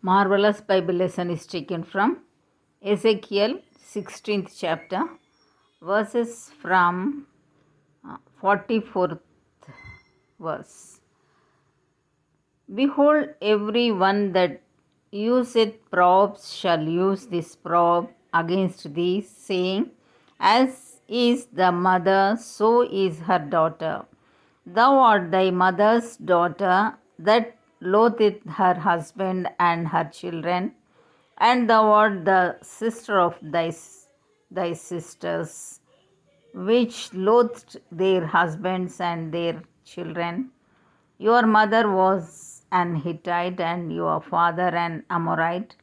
Marvelous Bible lesson is taken from Ezekiel 16th chapter, verses from 44th verse. Behold, every one that useth probes shall use this probe against thee, saying, As is the mother, so is her daughter. Thou art thy mother's daughter, that loatheth her husband and her children, and thou art the sister of thy sisters, which loathed their husbands and their children. Your mother was an Hittite, and your father an Amorite,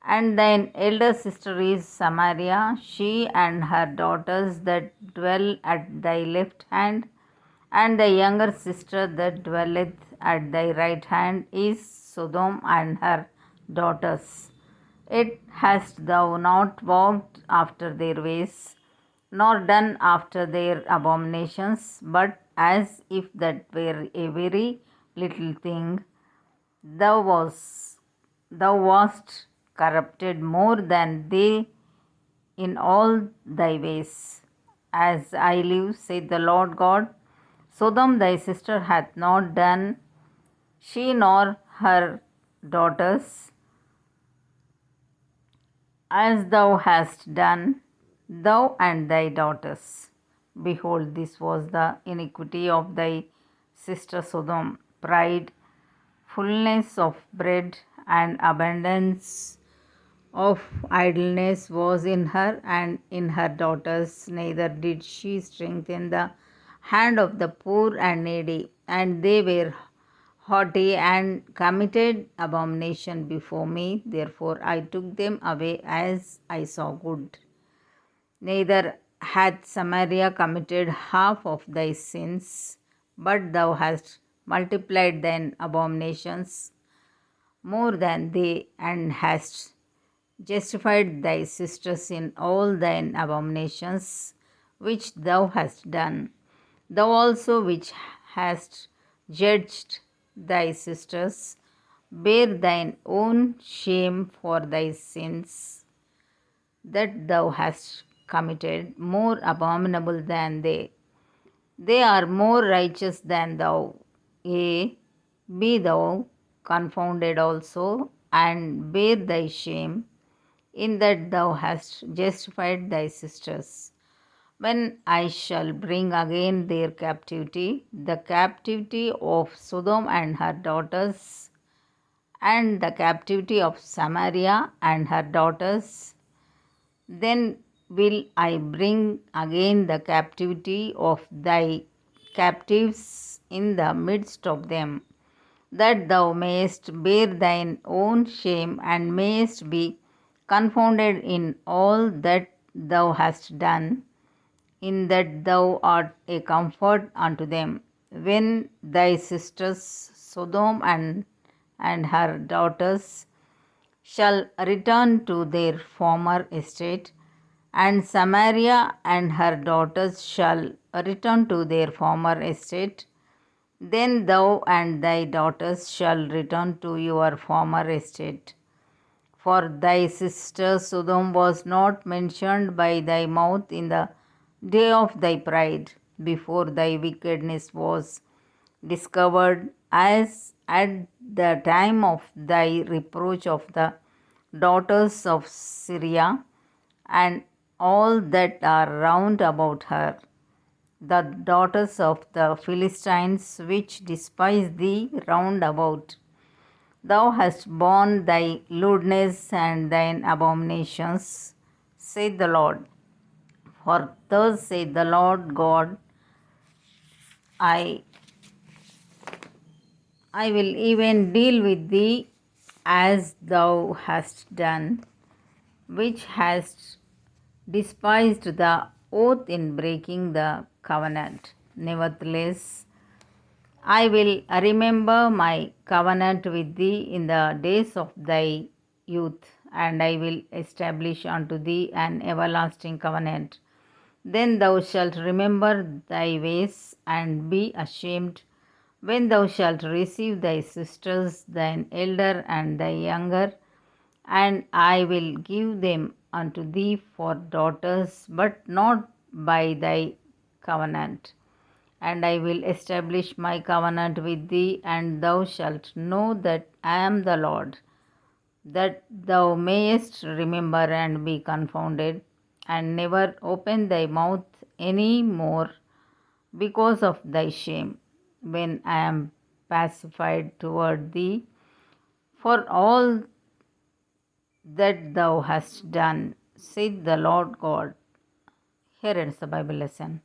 and thine elder sister is Samaria, she and her daughters that dwell at thy left hand, and the younger sister that dwelleth at thy right hand is Sodom and her daughters. Yet hast thou not walked after their ways, nor done after their abominations, but as if that were a very little thing, thou wast corrupted more than they in all thy ways. As I live, saith the Lord God, Sodom thy sister hath not done, she nor her daughters, as thou hast done, thou and thy daughters. Behold, this was the iniquity of thy sister Sodom: pride, fullness of bread, and abundance of idleness was in her and in her daughters. Neither did she strengthen the hand of the poor and needy, and they were haughty and committed abomination before me. Therefore I took them away as I saw good. Neither hath Samaria committed half of thy sins, but thou hast multiplied thine abominations more than they, and hast justified thy sisters in all thine abominations which thou hast done. Thou also, which hast judged thy sisters, bear thine own shame for thy sins that thou hast committed, more abominable than they. They are more righteous than thou. Yea, be thou confounded also, and bear thy shame, in that thou hast justified thy sisters. When I shall bring again their captivity, the captivity of Sodom and her daughters, and the captivity of Samaria and her daughters, then will I bring again the captivity of thy captives in the midst of them, that thou mayest bear thine own shame, and mayest be confounded in all that thou hast done, in that thou art a comfort unto them. When thy sisters Sodom and her daughters shall return to their former estate, and Samaria and her daughters shall return to their former estate, then thou and thy daughters shall return to your former estate. For thy sister Sodom was not mentioned by thy mouth in the day of thy pride, before thy wickedness was discovered, as at the time of thy reproach of the daughters of Syria and all that are round about her, the daughters of the Philistines, which despise thee round about. Thou hast borne thy lewdness and thine abominations, saith the Lord. For thus saith the Lord God, I will even deal with thee as thou hast done, which hast despised the oath in breaking the covenant. Nevertheless, I will remember my covenant with thee in the days of thy youth, and I will establish unto thee an everlasting covenant. Then thou shalt remember thy ways and be ashamed When thou shalt receive thy sisters, thine elder and thy younger, and I will give them unto thee for daughters, but not by thy covenant. And I will establish my covenant with thee, and thou shalt know that I am the Lord, that thou mayest remember and be confounded, and never open thy mouth any more because of thy shame, when I am pacified toward thee for all that thou hast done, saith the Lord God. Here ends the Bible lesson.